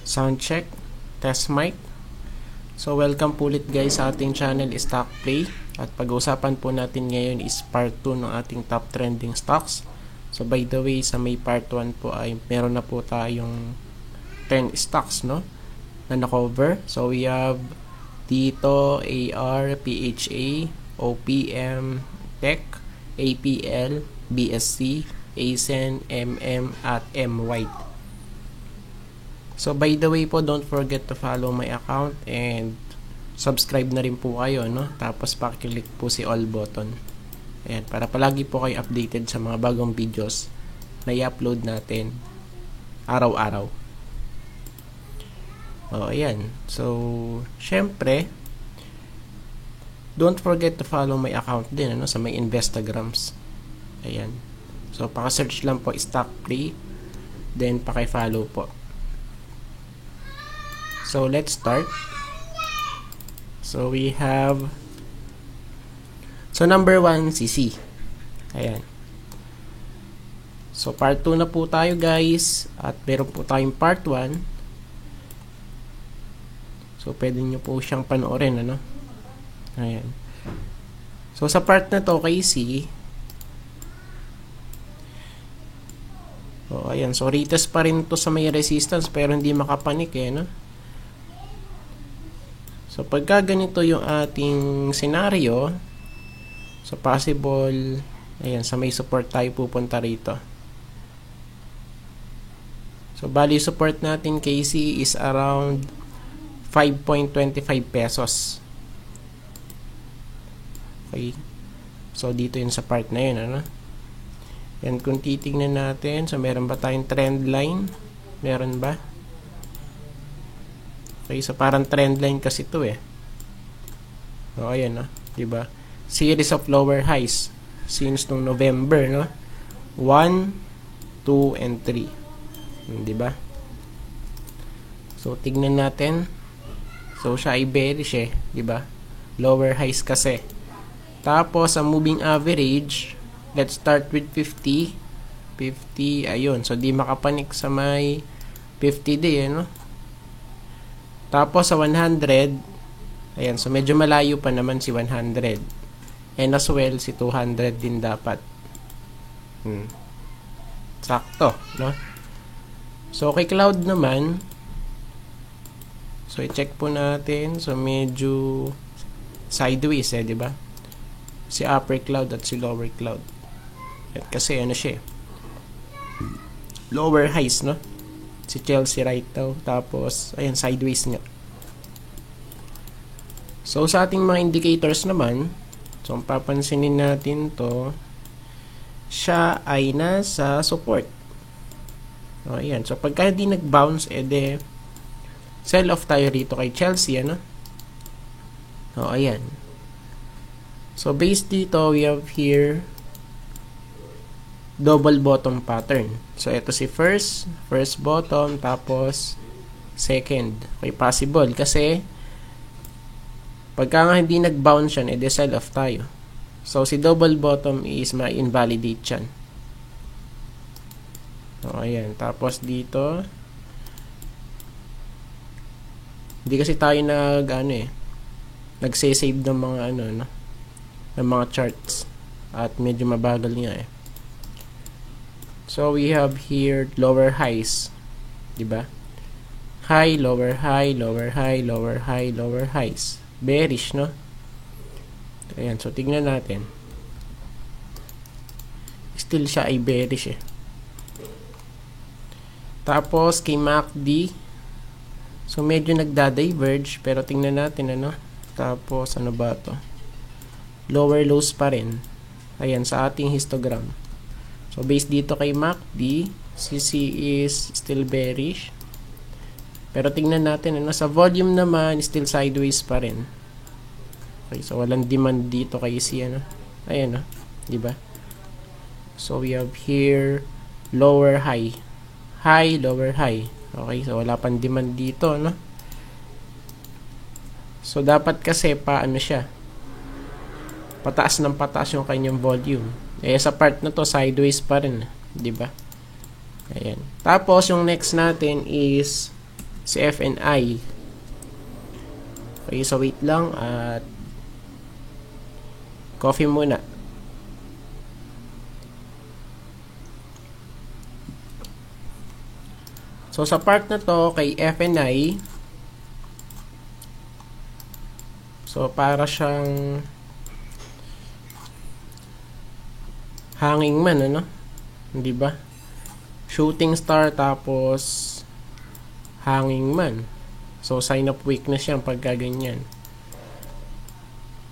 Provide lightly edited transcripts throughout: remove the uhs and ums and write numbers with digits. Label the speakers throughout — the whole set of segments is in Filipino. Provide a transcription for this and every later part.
Speaker 1: Sound check, test mic. So welcome po ulit guys sa ating channel Stock Play. At pag-uusapan po natin ngayon is part 2 ng ating top trending stocks. So by the way, sa may part 1 po ay meron na po tayong 10 stocks na na-cover. So we have dito AR, PHA, OPM, Tech, APL, BSC, ASEN, MM at M-White. So by the way po, don't forget to follow my account and subscribe na rin po kayo, no? Tapos pakiclick po si all button. Ayan, para palagi po kayo updated sa mga bagong videos na i-upload natin araw-araw. Ayan. So, syempre, don't forget to follow my account din, ano? Sa may Instagrams. Ayan. So, paka-search lang po Stock Play. Then, paki-follow po. So, let's start. So, we have number 1, CC. Ayan. So, part 2 na po tayo guys. At meron po tayong part 1. So, pwede nyo po siyang panoorin, ano? Ayan. So, sa part na to, KC. Ayan. So, retest pa rin to sa may resistance pero hindi makapanik, no? So, pagka ganito yung ating scenario, so, possible, ayan, sa may support tayo pupunta rito. So, bali support natin, KC, is around 5.25 pesos. Okay. So, dito yun sa part na yun, ano? Yan, kung titignan natin, so, meron ba tayong trend line? Meron ba? Okay, so parang trend line kasi ito O, ayan, no? Diba? Series of lower highs since nung November, no? 1, 2, and 3. Diba? So, tignan natin. So, siya ay bearish, diba? Lower highs kasi. Tapos, ang moving average, let's start with 50. 50, ayun. So, di makapanik sa may 50 day, no? Tapos sa 100, ayan, so medyo malayo pa naman si 100. And as well, si 200 din dapat. Sakto, no? So, kay cloud naman, so i-check po natin. So, medyo sideways, di ba? Si upper cloud at si lower cloud. At kasi ano siya, lower highs, no? Si Chelsea right daw. Tapos, ayan, sideways nga. So, sa ating mga indicators naman, so, ang papansinin natin to, siya ay nasa support. O, ayan. So, pagka hindi nag-bounce, ede, sell off tayo rito kay Chelsea, ano? O, ayan. So, based dito, we have here double bottom pattern. So, ito si first bottom, tapos second. Okay, possible. Kasi, pagka nga hindi nag-bounce yan, edi sell off tayo. So, si double bottom is ma-invalidate yan. So, ayan. Tapos, dito, hindi kasi tayo nagse-save ng mga no? Ng mga charts. At medyo mabagal nga So, we have here lower highs. Diba? High, lower high, lower high, lower high, lower highs. Bearish, no? Ayan. So, tignan natin. Still siya ay bearish, Tapos, kay MACD. So, medyo nagda-diverge. Pero, tingnan natin, ano? Tapos, ano ba to? Lower lows pa rin. Ayan, sa ating histogram. So, based dito kay MACD, CC is still bearish. Pero tingnan natin, sa volume naman, still sideways pa rin. Okay, so walang demand dito kay C, Ayan, diba? So, we have here, lower high. High, lower high. Okay, so wala pang demand dito, So, dapat kasi, siya? Pataas ng pataas yung kanyang volume. Sa part na to, sideways pa rin. Diba? Ayan. Tapos, yung next natin is si FNI. Okay, so wait lang at coffee muna. So sa part na to kay FNI, so para siyang hanging man, ano? Hindi ba? Shooting star tapos hanging man. So sign of weakness yan pag ganyan.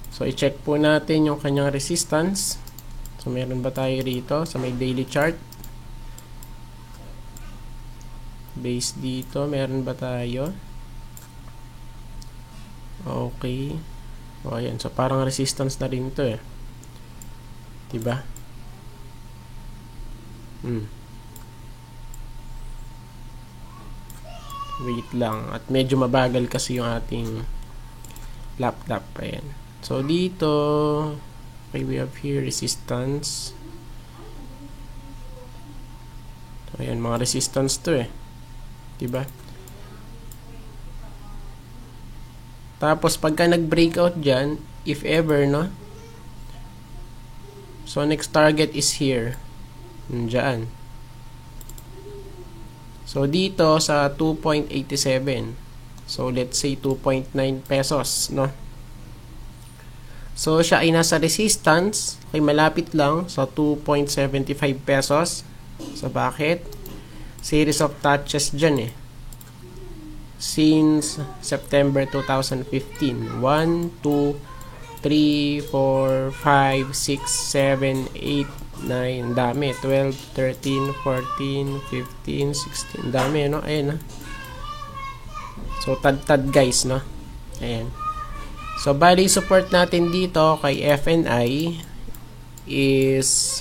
Speaker 1: So i-check po natin yung kanyang resistance. So meron ba tayo rito sa may daily chart? Base dito, meron ba tayo? Okay. O ayan, so parang resistance na rin to eh. Diba? Wait lang. At medyo mabagal kasi yung ating laptop. Ayan. So dito, okay, we have here resistance. So ayan, mga resistance to eh. Diba? Tapos pagka nag-breakout dyan, if ever, no? So next target is here. Diyan. So dito sa 2.87. So let's say 2.9 pesos, no? So siya ay nasa resistance, ay malapit lang sa 2.75 pesos. So bakit? Series of touches dyan eh. Since September 2015. 1, 2, 3, 4, 5, 6, 7, 8, 9. Dami. 12, 13, 14, 15, 16. Dami, no? Ayan, no? So, tad-tad guys, no? Ayan. So, bali support natin dito kay FNI is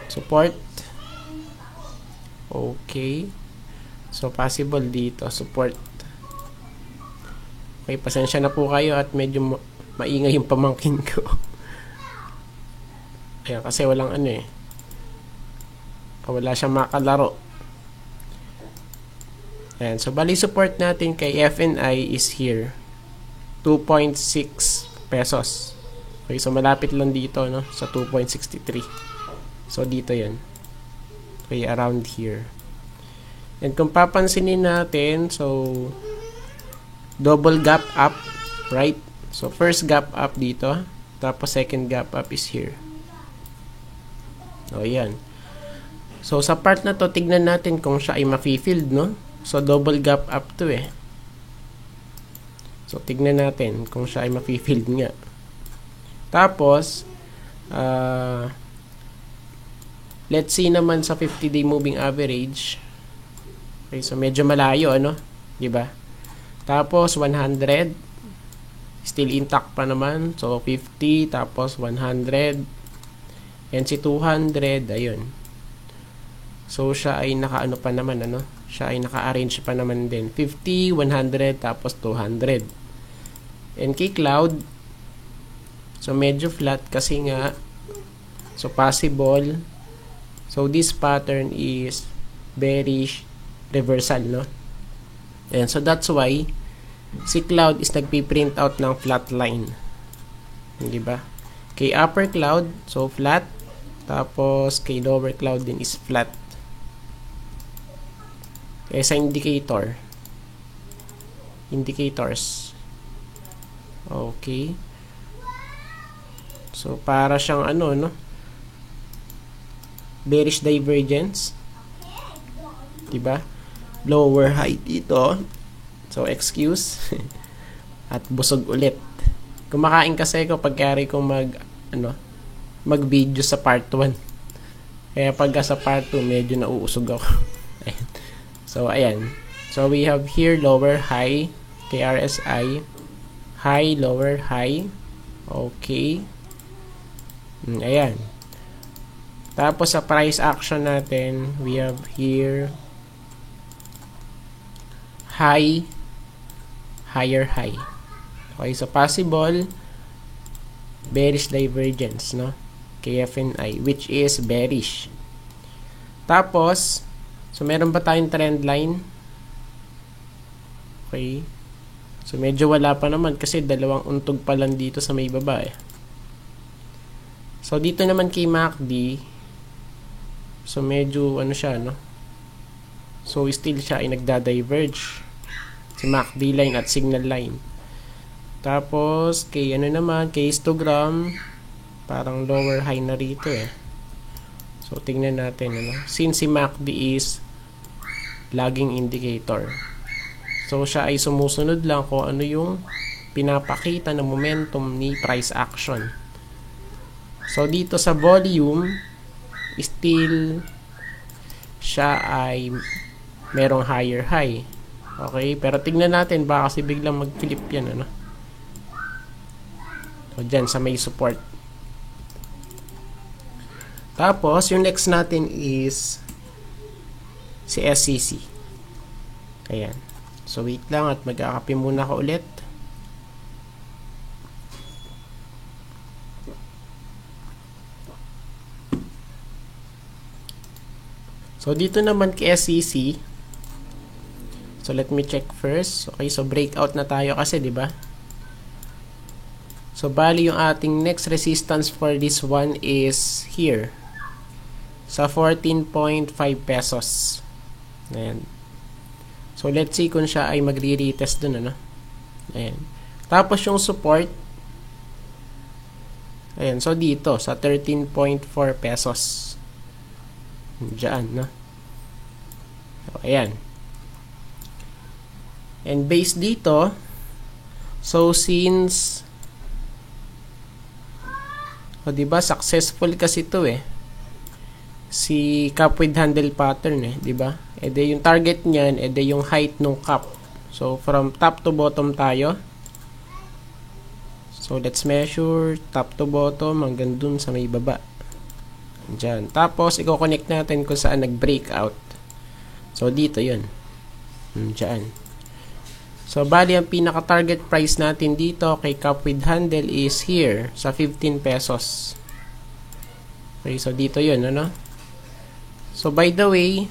Speaker 1: support. Okay. So, possible dito. Support. Okay, pasensya na po kayo at medyo maingay yung pamangkin ko. Ayan, kasi walang ano eh. Wala siyang makalaro. Ayan, so bali support natin kay FNI is here. 2.6 pesos. Okay, so malapit lang dito, no? Sa 2.63. So, dito yan. Okay, around here. And kung papansinin natin, so double gap up, right? So first gap up dito, tapos second gap up is here. O yan. So sa part na to, tignan natin kung siya ay ma-filled, no? So double gap up to eh. So tignan natin kung siya ay ma-filled nga. Tapos let's see naman sa 50-day moving average. Okay, so medyo malayo, ano? 'Di ba? Tapos 100 still intact pa naman. So 50 tapos 100 and si 200, ayun. So siya ay nakaano pa naman, ano? Siya ay naka-arrange pa naman din. 50, 100 tapos 200. And kay cloud, so medyo flat kasi nga, so possible. So this pattern is bearish reversal, no? And so that's why si cloud is nagpi-print out ng flat line. Hindi ba? Kay upper cloud, so flat. Tapos kay lower cloud din is flat. Kaya sa indicator, indicators. Okay. So para siyang ano, no? Bearish divergence. Diba? Lower high dito. So, excuse. At busog ulit. Kumakain kasi ako pagkari ko mag-video sa part 1. Kaya pagka sa part 2, medyo nauusog ako. Ayan. So, ayan. So, we have here lower high. KRSI. High, lower high. Okay. Ayan. Tapos, sa price action natin, we have here high, higher high. Okay, so possible bearish divergence, no? KFNI, which is bearish. Tapos, so meron ba tayong trend line? Okay. So, medyo wala pa naman kasi dalawang untog pa lang dito sa may baba eh. So, dito naman kay MACD, so, medyo ano siya, no? So, still siya ay nagda-diverge. Si MACD line at signal line. Tapos, kay ano naman, kay histogram, parang lower high na rito eh. So, tingnan natin, ano? Since si MACD is lagging indicator. So, siya ay sumusunod lang kung ano yung pinapakita ng momentum ni price action. So, dito sa volume, still, siya ay merong higher high. Okay? Pero tignan natin, baka kasi biglang mag-flip yan, ano? So, dyan, sa may support. Tapos, yung next natin is si SCC. Ayan. So, wait lang at mag-aakapi muna ko ulit. So, dito naman kay SCC. So, let me check first. Okay, so breakout na tayo kasi, di ba? So, bali yung ating next resistance for this one is here. Sa 14.5 pesos. Ayan. So, let's see kung siya ay magre-retest dun, ano? Ayan. Tapos, yung support. Ayan. So, dito, sa 13.4 pesos. Diyan, no? So, ayan. And based dito, so, since, o, diba, successful kasi ito, eh. Si cap with handle pattern, eh. Diba? Ede yung target niyan, ede yung height ng cap. So, from top to bottom tayo. So, let's measure top to bottom hanggang dun sa may baba. Diyan. Tapos, i-connect natin kung saan nag-breakout. So, dito yun. Diyan. So, bali, ang pinaka-target price natin dito kay cap with handle is here, sa 15 pesos. Okay, so dito yun, ano? So, by the way,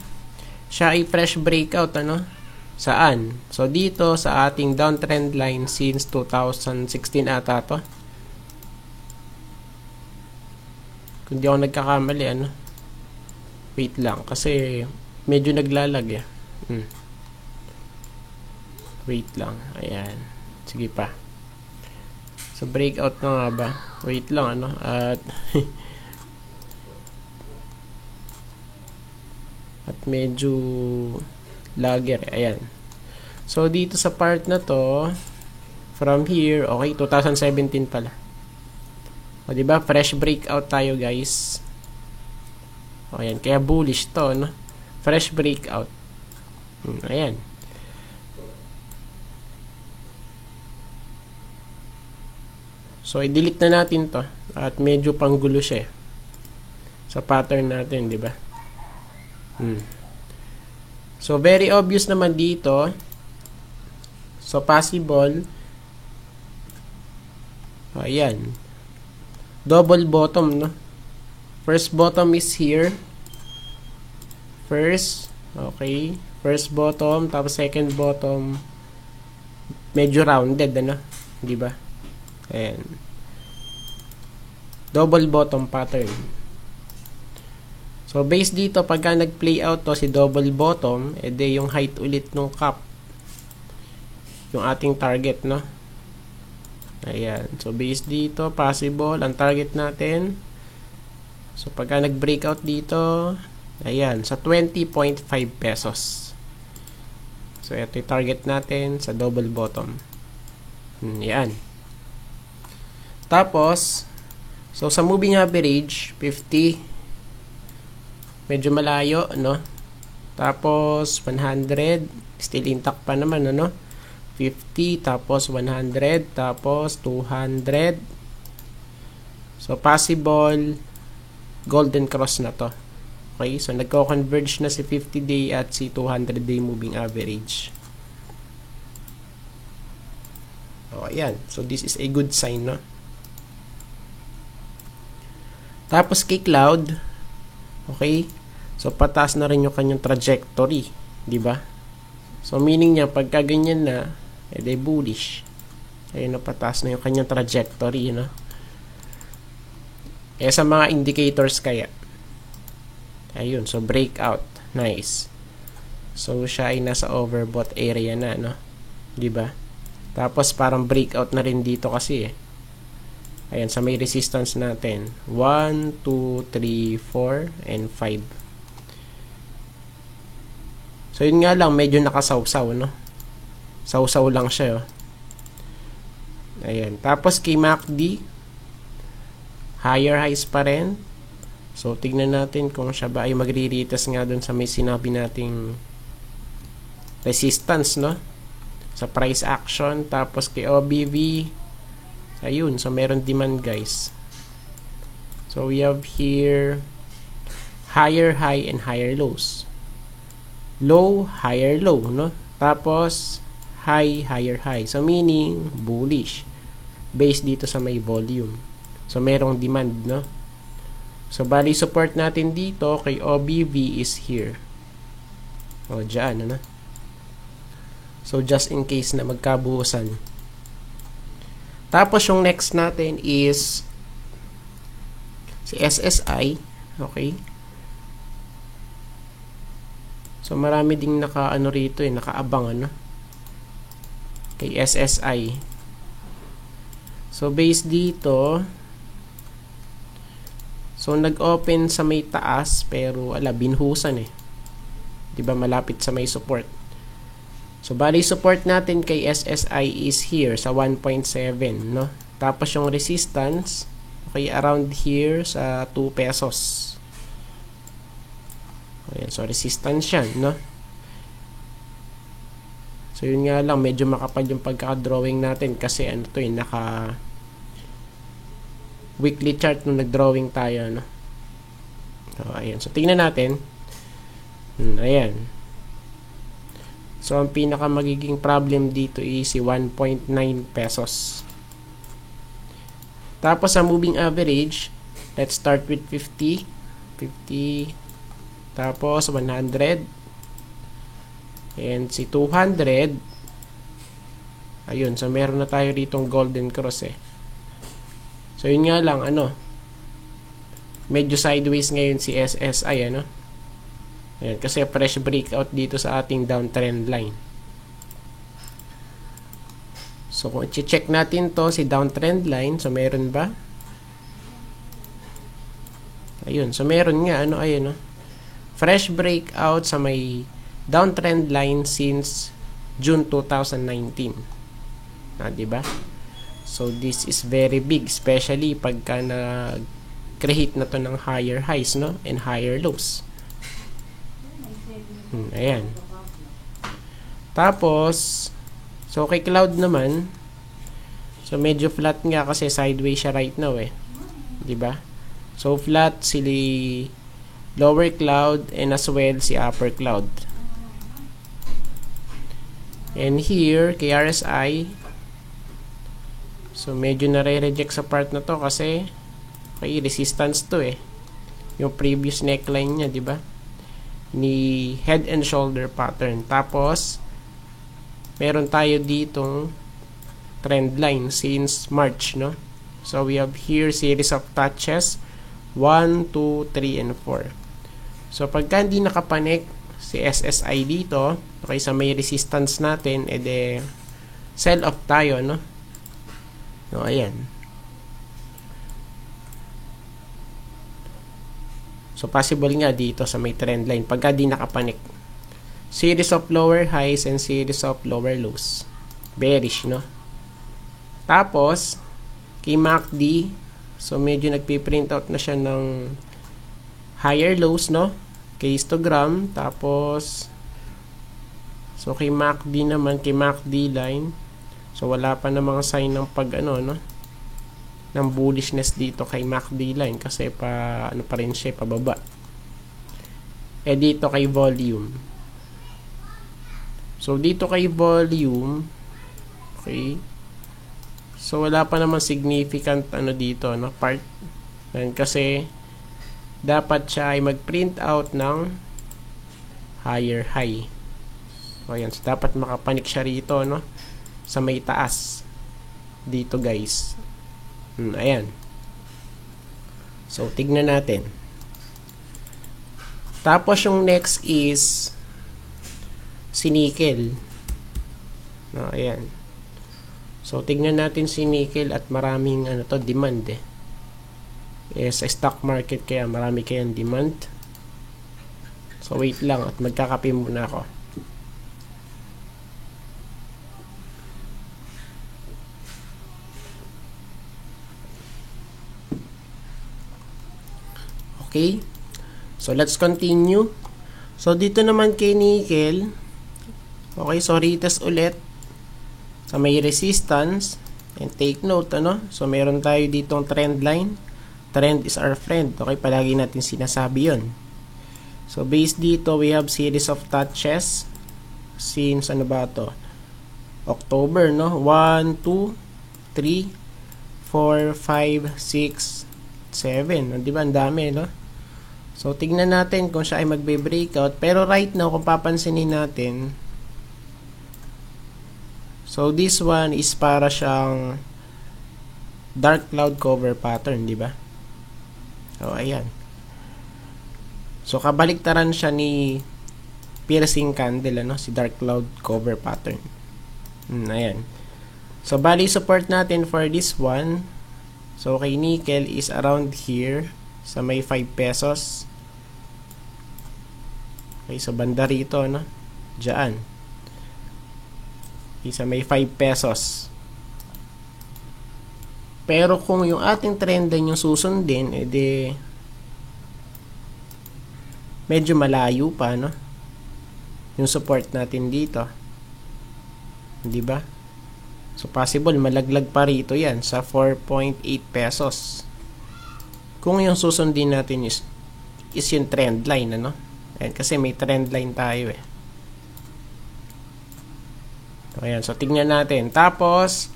Speaker 1: siya ay fresh breakout, ano? Saan? So, dito sa ating downtrend line since 2016 ata to. Kung di ako nagkakamali, ano? Wait lang, kasi medyo naglalag, eh. Wait lang. Ayan. Sige pa. So, breakout na nga ba? Wait lang, ano? At medyo lagger. Ayan. So, dito sa part na to, from here, okay, 2017 pala. O, diba? Fresh breakout tayo, guys. O, ayan. Kaya bullish to, no? Fresh breakout. Ayan. So, i-delete na natin to. At medyo panggulo siya, sa pattern natin, diba? So, very obvious naman dito. So, possible. Ayan. Double bottom, no? First bottom is here. First. Okay. First bottom. Tapos second bottom. Medyo rounded, ano? Diba? Ayan. Double bottom pattern. So, based dito, pagka nag-play out to si double bottom, edi yung height ulit ng cap. Yung ating target, no? Ayan. So, based dito, possible. Ang target natin. So, pagka nag-breakout dito, ayan, sa 20.5 pesos. So, ito yung target natin sa double bottom. Ayan. Tapos, so, sa moving average, 50. Medyo malayo, no? Tapos, 100. Still intact pa naman, ano? 50, tapos 100, tapos 200. So, possible golden cross na to. Okay? So, nagko-converge na si 50-day at si 200-day moving average. So, ayan. So, this is a good sign, no? Tapos, kay cloud, okay? So, pataas na rin yung kanyang trajectory. Diba? So meaning niya, pagka ganyan na, edi bullish. Ayun na, pataas na yung kanyang trajectory, no? Sa mga indicators kaya. Ayun, so breakout. Nice. So siya ay nasa overbought area na, no? 'Di ba? Tapos parang breakout na rin dito kasi eh. Ayan, sa may resistance natin. 1, 2, 3, 4, and 5. So yun nga lang, medyo nakasawsaw, no? Sawsaw lang siya, oh. Ayan. Tapos kay MACD, higher highs pa rin. So tignan natin kung siya ba ay magre-retest nga dun sa may sinabi nating resistance, no? Sa price action. Tapos kay OBV, ayun, so meron demand, guys. So we have here higher high and higher lows. Low, higher low, no? Tapos high, higher high. So meaning bullish based dito sa may volume. So merong demand, no? So bali support natin dito kay OBV is here. O dyan, ano? So just in case na magkabuhusan. Tapos yung next natin is si SSI, okay? So marami ding naka-ano rito nakaabang, ano? Kay SSI. So based dito, so nag-open sa may taas pero binhusan eh. 'Di ba, malapit sa may support. So bali support natin kay SSI is here sa 1.7, no? Tapos yung resistance, okay, around here sa 2 pesos. Ayan, so resistance yan, no? So yun nga lang, medyo makapal yung pagkaka-drawing natin kasi ano to naka weekly chart nung nag-drawing tayo, no? So ayan, so tingnan natin. Ayan. So ang pinaka magiging problem dito is si 1.9 pesos. Tapos sa moving average, let's start with 50. Tapos 100. And si 200. Ayun, so meron na tayo ritong golden cross eh. So yun nga lang, ano, medyo sideways ngayon si SSI, ano. Ayan, kasi fresh breakout dito sa ating downtrend line. So kung i-check natin to si downtrend line, so meron ba? Ayun, so meron nga, ano, ayun, no. Fresh breakout sa may downtrend line since June 2019. Diba? So this is very big, especially pagka nag-create na to ng higher highs, no, and higher lows. Ayan. Tapos so kay cloud naman, so medyo flat nga kasi sideways siya right now eh. 'Di ba? So flat si lower cloud and as well si upper cloud. And here kay RSI, so medyo nare-reject sa part na to kasi okay, resistance to eh. Yung previous neckline niya, 'di ba? Ni head and shoulder pattern. Tapos meron tayo ditong trend line since March, no? So we have here series of touches 1, 2, 3, and 4. So pagka hindi nakapanik si SSI dito, okay, sa may resistance natin, ede sell off tayo, no? No, ayan. So possible nga dito sa may trend line pagka di nakapanik. Series of lower highs and series of lower lows. Bearish, no? Tapos kay MACD, so medyo nagpi-print out na siya ng higher lows, no? Kay histogram. Tapos so kay MACD naman, kay MACD line, so wala pa namang sign ng pag ano, no, ng bullishness dito kay MACD line kasi pa ano pa rin siya, pababa. Dito kay volume, so dito kay volume, okay, so wala pa namang significant ano dito, no, part. And kasi dapat siya ay mag-print out ng higher high. So ayan, so dapat makapanik siya rito, no? Sa may taas. Dito guys. Ayan. So tignan natin. Tapos yung next is si nickel. No, ayan. So tignan natin si nickel at maraming demand eh. Sa stock market kaya marami kayang demand. So wait lang at magkakape muna ako. Okay. So let's continue. So dito naman kay nickel. Okay, so retest ulit sa may resistance. And take note, so meron tayo ditong trend line. Trend is our friend. Okay, palagi natin sinasabi yun. So based dito, we have series of touches since October, 1, 2, 3, 4, 5, 6, 7. Di ba? Ang dami, So tignan natin kung siya ay magbe-breakout. Pero right now, kung papansinin natin, so this one is para siyang dark cloud cover pattern, di ba? So ayan. So kabaliktaran siya ni piercing candle, si dark cloud cover pattern. Ayan. So bali support natin for this one. So kay nickel is around here sa may 5 pesos. Okay, so banda rito, Diyan. Isa may 5 pesos. Pero kung yung ating trend line yung susundin, edi medyo malayo pa, yung support natin dito. Di ba? So possible malaglag pa rito yan sa 4.8 pesos. Kung yung susundin natin is yung trend line, Ayan, kasi may trend line tayo eh. So, ayan. So, tignan natin. Tapos,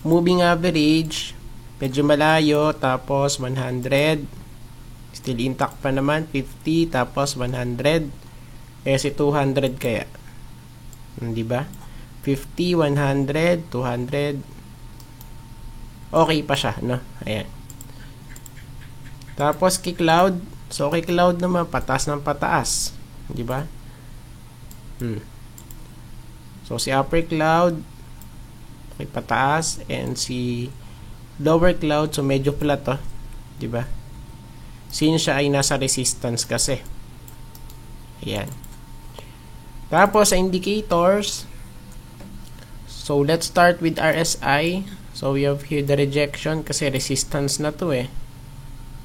Speaker 1: moving average, medyo malayo. Tapos, 100. Still intact pa naman. 50. Tapos, 100. Si 200 kaya. Diba? 50, 100, 200. Okay pa siya, Ayan. Tapos, kay cloud. So, kay cloud naman, pataas ng pataas. Diba? So, si upper cloud, okay, pataas. And si lower cloud, so medyo flat, diba? Since siya ay nasa resistance kasi. Ayan. Tapos, sa indicators, so let's start with RSI. So, we have here the rejection kasi resistance na to eh.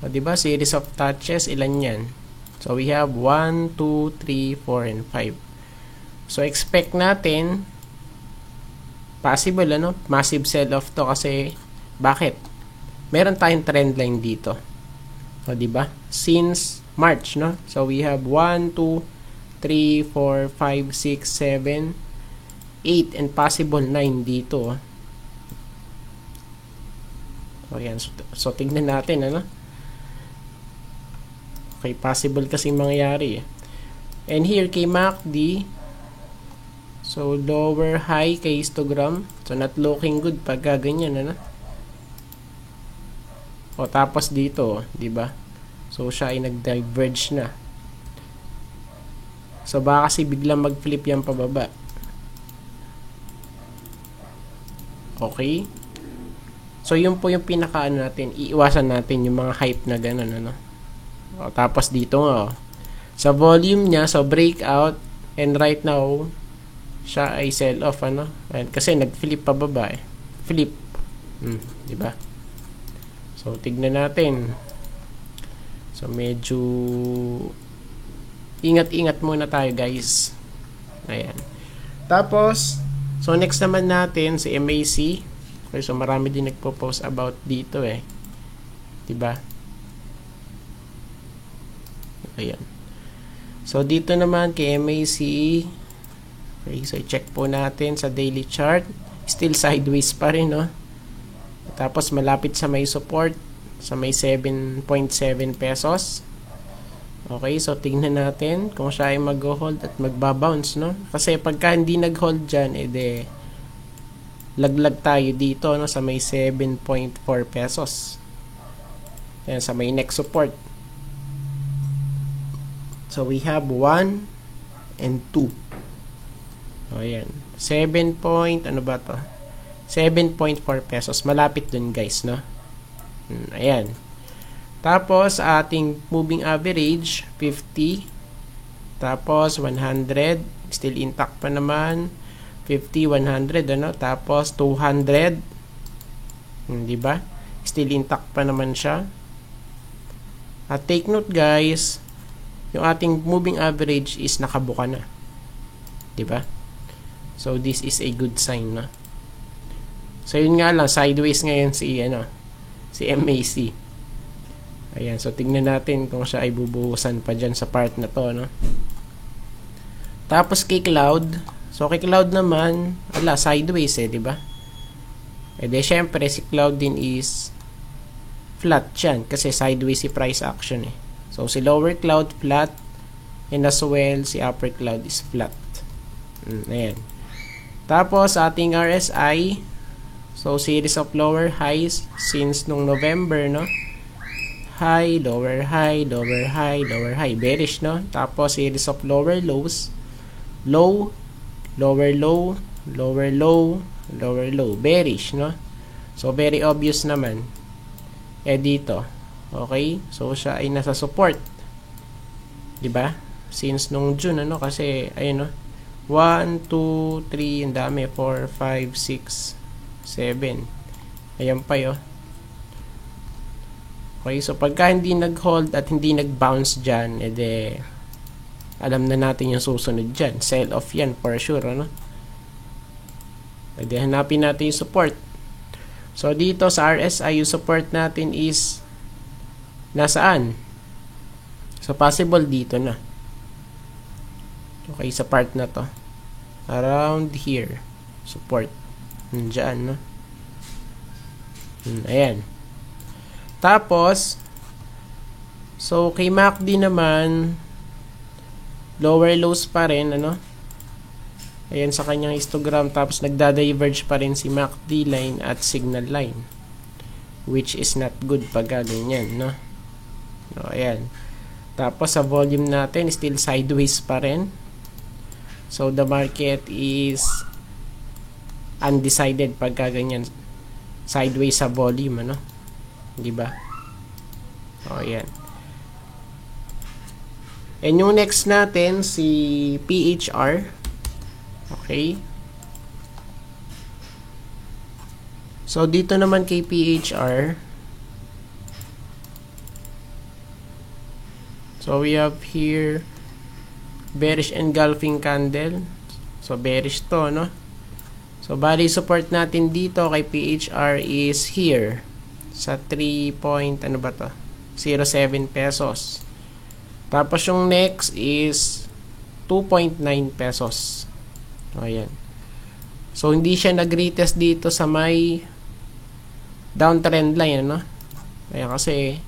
Speaker 1: O, diba? Series of touches, ilan yan? So, we have 1, 2, 3, 4, and 5. So, expect natin possible, massive sell-off to kasi bakit? Meron tayong trend line dito. So, diba? Since March, So, we have 1, 2, 3, 4, 5, 6, 7, 8, and possible 9 dito. So, ayan. So, tignan natin, Okay, possible kasing mangyari. And here, kay MACD, so, lower high kay histogram. So, not looking good pag ganyan, O, tapos dito, diba? So, siya ay nag-diverge na. So, baka kasi biglang mag-flip yan pababa. Okay? So, yun po yung pinakaano natin. Iiwasan natin yung mga hype na gano'n, O, tapos dito nga, sa volume niya, so breakout, and right now, siya ay sell off, Ayan, kasi nag-flip pababa eh. Flip. Diba? So, tignan natin. So, medyo ingat-ingat muna tayo, guys. Ayan. Tapos, so next naman natin si MAC. Okay, so marami din nagpo-post about dito eh. Diba? Ayan. So, dito naman kay MAC, okay, so i-check po natin sa daily chart. Still sideways pa rin, Tapos, malapit sa may support, sa may 7.7 pesos. Okay, so tingnan natin kung siya ay mag-hold at magbabounce, no? Kasi pagka hindi nag-hold dyan, edi laglag tayo dito, no? Sa may 7.4 pesos. Yan, sa may next support. So, we have 1 and 2. O, yan. 7 point, ano ba to? 7.4 pesos. Malapit dun, guys, no? Ayan. Tapos, ating moving average, 50. Tapos, 100. Still intact pa naman. 50, 100, ano? Tapos, 200. Diba? Still intact pa naman siya. At take note, guys, yung ating moving average is nakabuka na. Diba? So, this is a good sign, no? So, yun nga lang, sideways ngayon si MAC. Ayan, so tingnan natin kung siya ay bubuhusan pa dyan sa part na to, no? Tapos kay Cloud, so kay Cloud naman, sideways diba? De syempre, si Cloud din is flat yan, kasi sideways si price action So, si lower Cloud flat, and as well, si upper Cloud is flat. Ayan. Tapos, ating RSI, so, series of lower highs since nung November, no? High, lower high, lower high, lower high. Bearish, no? Tapos, series of lower lows. Low, lower low, lower low, lower low. Bearish, no? So, very obvious naman. Dito. Okay? So, siya ay nasa support. Diba? Since nung June, ano? Kasi, ayun, no? 1, 2, 3, ang dami. 4, 5, 6, 7. Ayan pa yun. Okay, so pagka hindi nag-hold at hindi nag-bounce dyan, edi alam na natin yung susunod dyan. Sell off yan for sure, ano? Edi hanapin natin yung support. So dito sa RSI, yung support natin is nasaan? So possible dito na. Okay, sa part na to. Around here. Support. Diyan, no? Ayan. Tapos, so, kay MACD naman, lower lows pa rin, ano? Ayan sa kanyang histogram. Tapos, nagda-diverge pa rin si MACD line at signal line. Which is not good pag ganyan, no? So, ayan. Tapos, sa volume natin, still sideways pa rin. So, the market is undecided pag ganyan. Sideways sa volume, ano? Diba? O, yan. And yung next natin, si PHR. Okay. So, dito naman kay PHR. So, we have here bearish engulfing candle. So, bearish to, no? So, bali support natin dito kay PHR is here. Sa 3 point, ano ba to? 0.7 pesos. Tapos yung next is 2.9 pesos. O, ayan. So, hindi siya nag-retest dito sa may downtrend line, ano? Ayan, kasi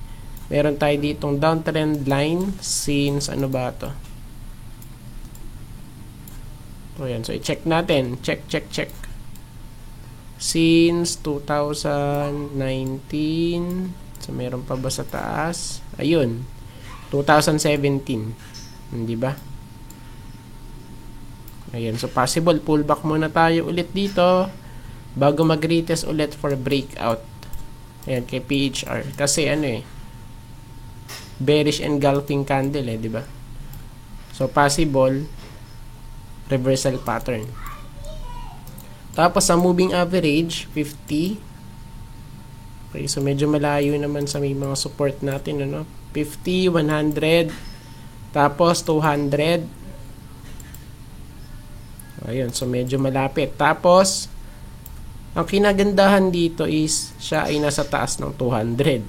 Speaker 1: meron tayo ditong downtrend line since, ano ba to? So, ayan. So, i-check natin. Check. Since 2019. So, meron pa ba sa taas? Ayun. 2017. Hindi ba? Ayun. So, possible pullback muna tayo ulit dito bago mag-retest ulit for breakout. Ayan, kay PHR. Kasi bearish engulfing candle di ba? So, possible reversal pattern. Tapos, sa moving average, 50. Okay, so medyo malayo naman sa may mga support natin, ano? 50, 100, tapos 200. Ayun, so medyo malapit. Tapos, ang kinagandahan dito is, siya ay nasa taas ng 200.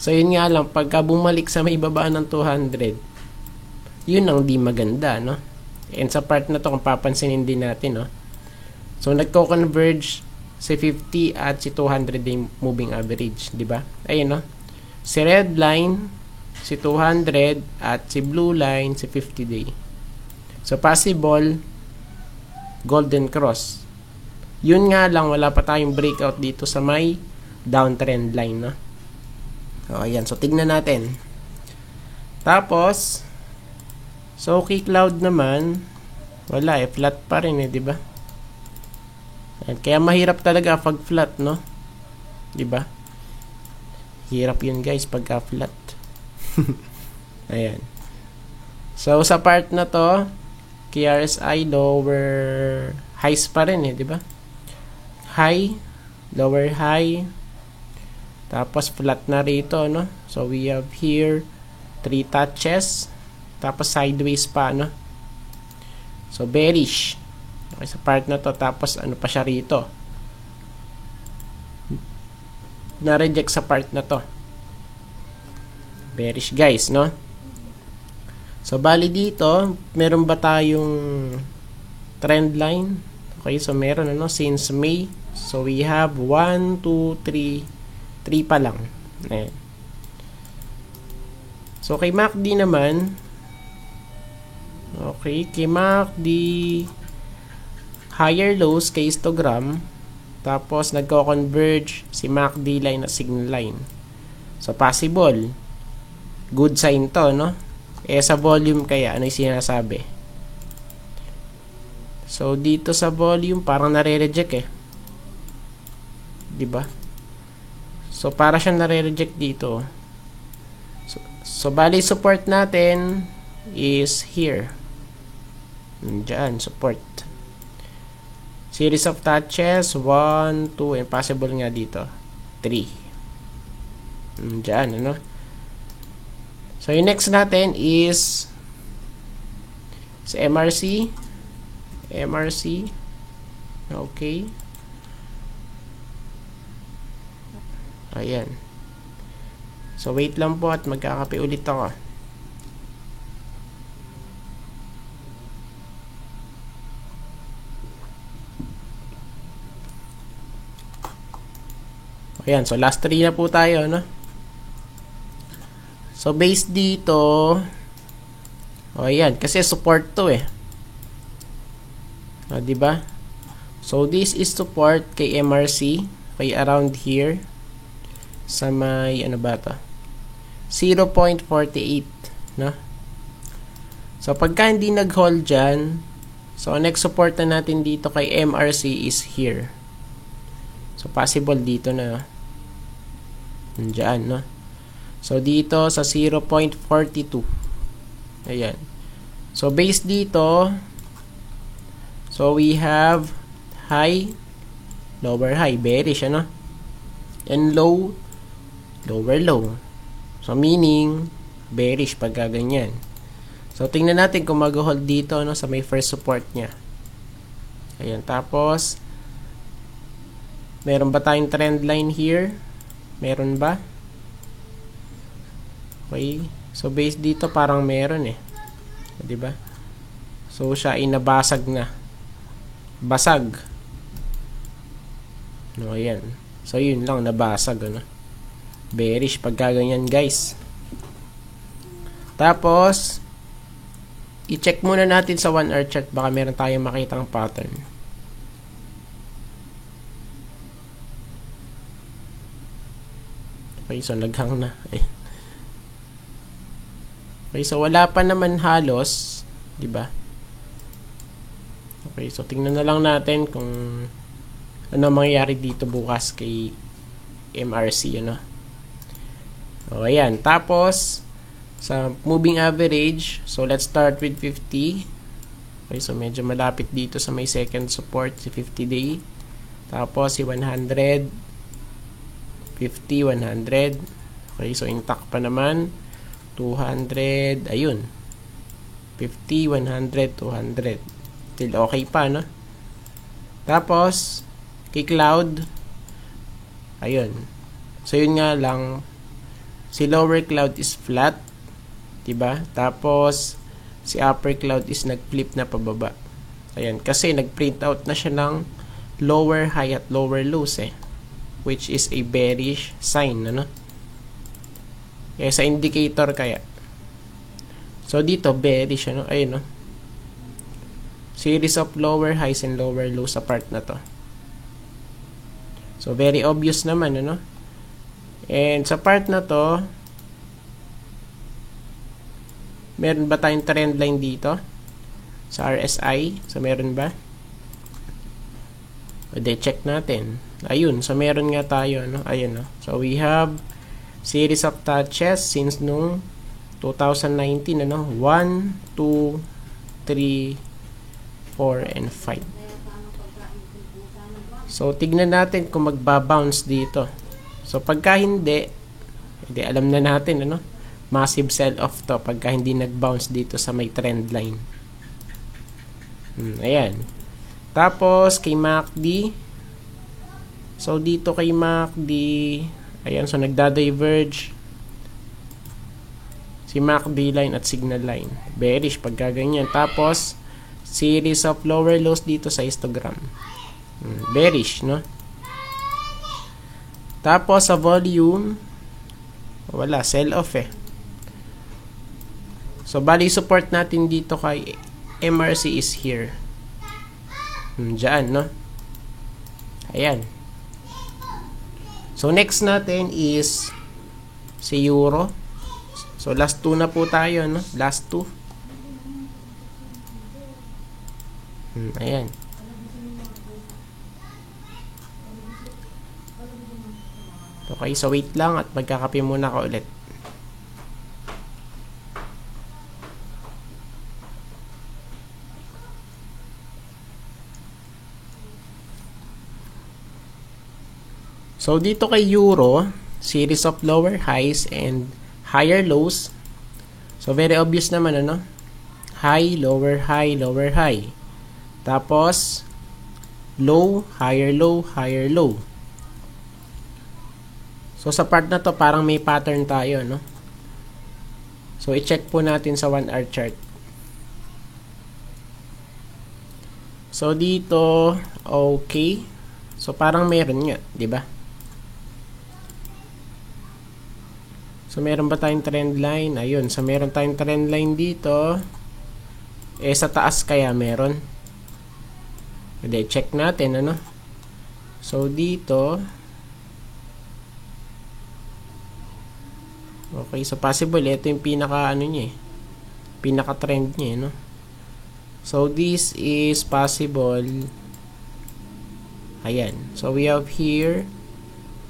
Speaker 1: So, yun nga lang, pagka bumalik sa may baba ng 200, yun ang di maganda, no? And sa part na to, kung papansinin din natin, no? So, nagko-converge si 50 at si 200 yung moving average, di ba? Ayun, no? Si red line, si 200, at si blue line, si 50 day. So, possible, golden cross. Yun nga lang, wala pa tayong breakout dito sa may downtrend line, no? So, ayan. So, tignan natin. Tapos, so, key cloud naman, wala eh. Flat pa rin eh, diba? Kaya mahirap talaga pag flat, no? Diba? Hirap yun, guys, pagka flat. Ayan. So, sa part na to, KRSI, lower highs pa rin eh, diba? High, lower high, tapos flat na rito, no? So, we have here 3 touches, tapos sideways pa, no? So, bearish. Okay, sa part na to, tapos ano pa siya rito? Na-reject sa part na to. Bearish, guys, no? So, bali dito, meron ba tayong trend line? Okay, so meron, ano, since May. So, we have 1, 2, 3, 3 pa lang. Ayan. So, kay MACD naman, okay, kay MACD, higher lows kay histogram, tapos nagko-converge si MACD line at signal line. So, possible. Good sign to, no? Sa volume kaya, ano yung sinasabi? So, dito sa volume, parang nare-reject eh. Diba? So, para siyang nare-reject dito. So, bali, support natin is here. Diyan, support. Series of touches, 1, 2, and possible nga dito, 3. Diyan, ano? So, yung next natin is sa MRC. MRC. Okay. Ayan. So, wait lang po at magkakape ulit ako. Ayan. So, last 3 na po tayo, no? So, based dito, ayan, kasi support to eh. Diba? So, this is support kay MRC, kay around here, sa may, ano ba to? 0.48, no? So, pagka hindi nag-hold dyan, so, next support na natin dito kay MRC is here. So, possible dito na, dyan, no? So, dito sa 0.42. Ayan. So, based dito, so, we have high, lower high, bearish, ano? And low, lower low. So, meaning, bearish pagka ganyan. So, tingnan natin kung mag-hold dito, no, sa may first support niya. Ayan. Tapos, meron ba tayong trend line here? Meron ba? Okay. So, based dito, parang meron eh. Diba? So, siya ay nabasag na. Basag. No, ayan. So, yun lang, nabasag, ano. Bearish pagka ganyan, guys. Tapos, i-check muna natin sa 1 hour chart. Baka meron tayong makitang pattern. Okay, so naghang na. Okay, so wala pa naman halos, 'di ba? Okay, so tingnan na lang natin kung ano mangyayari dito bukas kay MRC, ano. O, ayan. Tapos, sa moving average, so let's start with 50. Okay, so medyo malapit dito sa may second support, si 50 day. Tapos, si 100, 50, 100. Okay, so intact pa naman. 200, ayun. 50, 100, 200. Still okay pa, no? Tapos, kay cloud, ayun. So, yun nga lang, si lower cloud is flat, diba? Tapos, si upper cloud is nag-flip na pababa. Ayan, kasi nag-print out na siya ng lower high at lower lows eh. Which is a bearish sign, ano? Sa indicator kaya. So dito bearish ano, ayun no. Series of lower highs and lower lows sa part na to. So very obvious naman ano. And sa part na to, meron ba tayong trend line dito sa RSI? So meron ba? Pwede check natin. Ayun, so meron nga tayo no. Ayun no. So we have series of touches since nung 2019 ano. 1, 2, 3, 4, and 5. So tignan natin kung magba-bounce dito. So pagka hindi alam na natin ano. Massive sell-off to pagka hindi nag-bounce dito sa may trend line. Ayan. Tapos kay MACD. So dito kay MACD, ayan, so nagda-diverge si MACD line at signal line. Bearish pagka ganyan. Tapos series of lower lows dito sa histogram. Bearish, no? Tapos sa volume, wala, sell-off eh. So bali support natin dito kay MRC is here. Diyan, no? Ayan. So next natin is si Euro. So last 2 na po tayo, no? Last 2. Ayan. Okay, so wait lang at magkakape muna ka ulit. So dito kay Euro, series of lower highs and higher lows. So very obvious naman ano. High, lower high, lower high. Tapos low, higher low, higher low. So sa part na to parang may pattern tayo, no? So i-check po natin sa 1 hour chart. So dito, okay. So parang meron nga, 'di ba? So meron ba tayong trend line? Ayun, so meron tayong trend line dito. Sa taas kaya meron. Pwede check natin ano. So dito, okay, so possible ito yung pinaka ano niya eh. Pinaka trend niya, no? So this is possible. Ayan. So we have here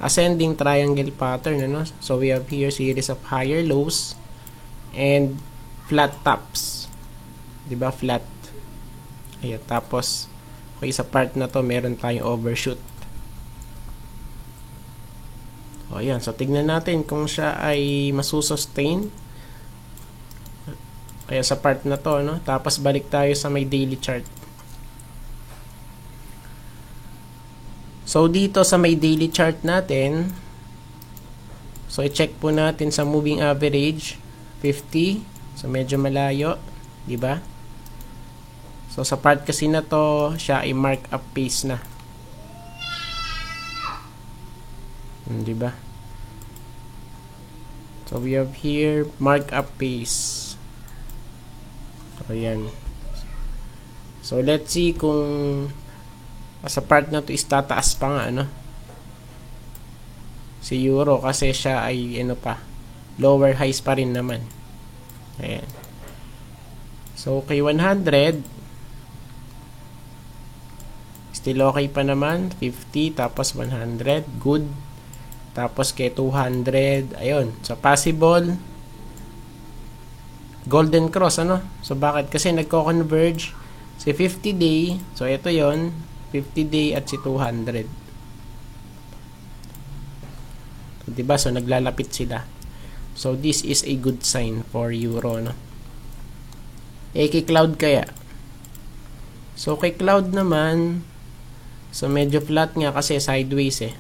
Speaker 1: ascending triangle pattern, ano? So we have here series of higher lows and flat tops. 'Di ba? Flat. Ayan, tapos okay, sa part na to meron tayong overshoot. O ayan, so tignan natin kung siya ay masusustain. Kaya sa part na to, no? Tapos balik tayo sa may daily chart. So dito sa may daily chart natin, so i-check po natin sa moving average 50. So medyo malayo, 'di ba? So sa part kasi na to, siya ay mark up pace na. 'Di ba? So we have here mark up pace. Ayan. So let's see kung sa part na to is tataas pa nga, ano? Si Euro kasi siya ay ano pa, lower highs pa rin naman. Ayan. So kay 100 still okay pa naman, 50 tapos 100, good. Tapos kay 200, ayun. So possible golden cross, ano? So bakit? Kasi nagko-converge si 50 day. So ito 'yon, 50 day at si 200. So, diba? So naglalapit sila. So this is a good sign for Euro, no? Kay Cloud kaya. So kay Cloud naman, so medyo flat nga kasi sideways eh.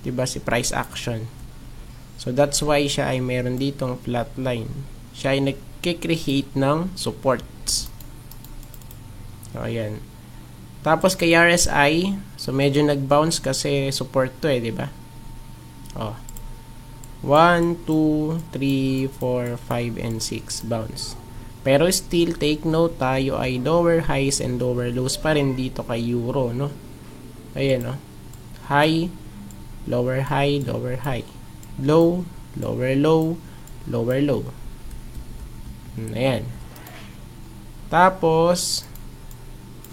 Speaker 1: Diba? Si price action. So that's why siya ay meron ditong flat line. Siya ay nagkikreate ng supports. So ayan. Tapos kay RSI, so medyo nag-bounce kasi support to eh, di ba? Oh. 1, 2, 3, 4, 5, and 6 bounce. Pero still, take note, tayo ay lower highs and lower lows pa rin dito kay euro, no? Ayan, no? High, lower high, lower high. Low, lower low, lower low. Ayan. Tapos,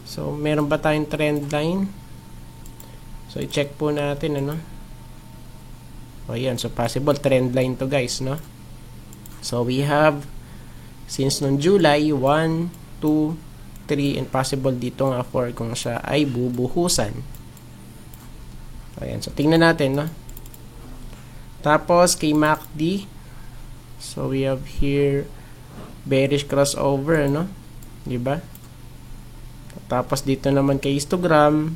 Speaker 1: so, meron ba tayong trend line? So, i-check po natin, ano? O, ayan. So, possible trend line to, guys, no? So, we have, since noong July, 1, 2, 3, and possible dito nga 4 kung siya ay bubuhusan. Ayan. So, tingnan natin, no? Tapos, kay MACD, so, we have here, bearish crossover, no? Diba? Tapos dito naman kay histogram,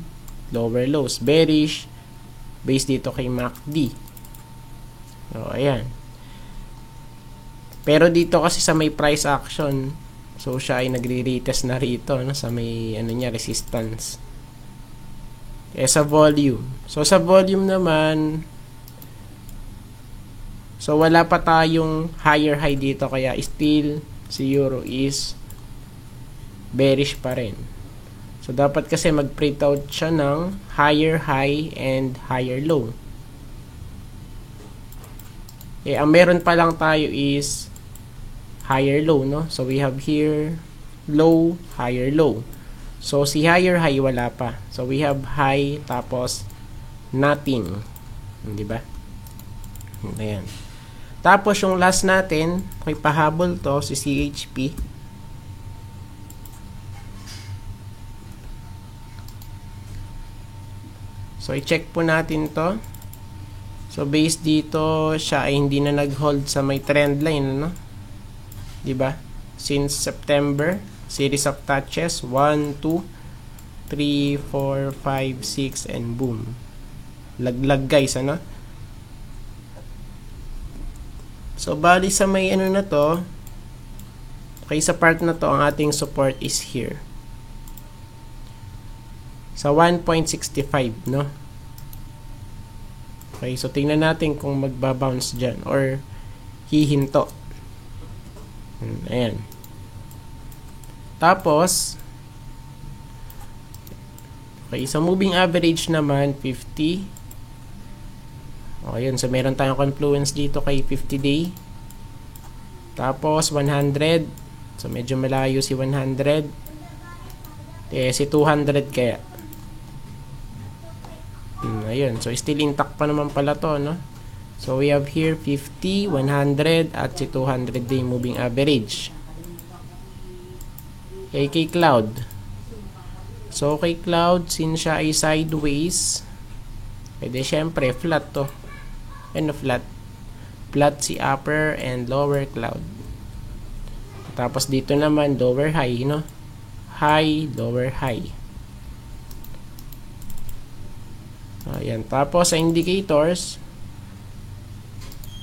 Speaker 1: lower lows, bearish, base dito kay MACD. So, ayan. Pero dito kasi sa may price action, so siya ay nagre-retest na rito, no? Sa may ano niya, resistance. Sa volume. So, sa volume naman, so wala pa tayong higher high dito, kaya still si euro is bearish pa rin. So, dapat kasi mag-print out siya ng higher high and higher low. Ang meron pa lang tayo is higher low, no? So, we have here low, higher low. So, si higher high wala pa. So, we have high tapos nothing. Diba? Ayan. Tapos, yung last natin, may pahabol to, si CHP. So, i-check po natin to. So, based dito, siya ay hindi na nag-hold sa may trend line, no? Diba? Since September, series of touches, 1, 2, 3, 4, 5, 6, and boom. Laglag, guys, ano? So, bali sa may ano na to, okay, sa part na to, ang ating support is here. Sa 1.65, no? Okay, so tingnan natin kung magbabounce dyan or hihinto. Ayan. Tapos, okay, sa moving average naman, 50. O, yun. So, meron tayong confluence dito kay 50 day. Tapos, 100. So, medyo malayo si 100. Si 200 kaya. Ayun. So, still intact pa naman pala to, no? So, we have here 50, 100, at si 200 day moving average. Okay, kay Cloud. So, kay Cloud, since siya ay sideways, pwede syempre, flat to. Ano flat? Flat si upper and lower Cloud. Tapos, dito naman, lower high, no? High, lower high. Ayan. Tapos, sa indicators,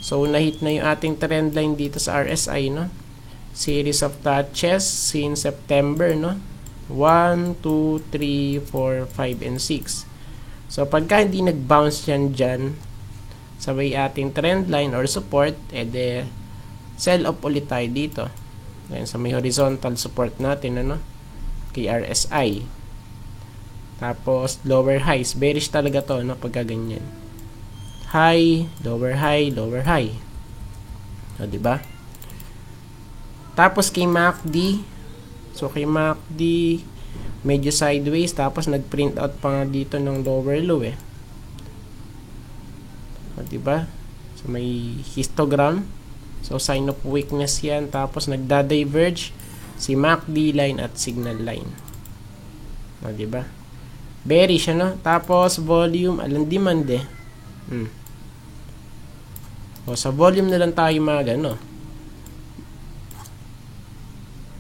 Speaker 1: so, nahit na yung ating trend line dito sa RSI, no? Series of touches since September, no? 1, 2, 3, 4, 5, and 6. So, pagka hindi nag-bounce yan dyan, sabay ating trend line or support, edi, sell off ulit tayo dito. Ayan, sa may horizontal support natin, ano? Kay RSI. Tapos, lower highs. Bearish talaga to, no? Pagka ganyan. High, lower high, lower high. O, diba? Tapos, kay MACD. So, kay MACD, medyo sideways. Tapos, nag-print out pa nga dito ng lower low, eh. O, diba? So, may histogram. So, sign of weakness yan. Tapos, nagda-diverge si MACD line at signal line. O, diba? Bearish, ano? Tapos, volume, alam demand, eh. O, sa volume na lang tayo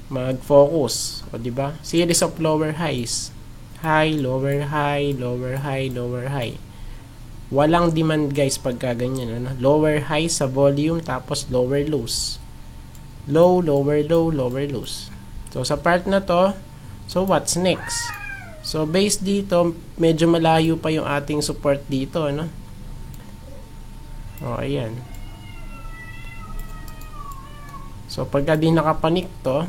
Speaker 1: mag-focus. O, diba? Series of lower highs. High, lower high, lower high, lower high. Walang demand, guys, pagka ganyan, ano? Lower high sa volume, tapos lower lows. Low, lower low, lower lows. So, sa part na to, so, what's next? So, based dito, medyo malayo pa yung ating support dito, ano? O, ayan. So pagka di nakapanik to,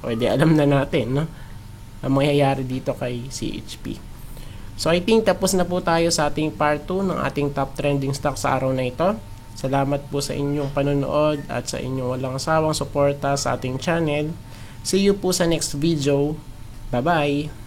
Speaker 1: pwede alam na natin, no, ang mangyayari dito kay CHP. So I think tapos na po tayo sa ating part 2 ng ating top trending stock sa araw na ito. Salamat po sa inyong panonood at sa inyong walang sawang suporta sa ating channel. See you po sa next video. Bye bye!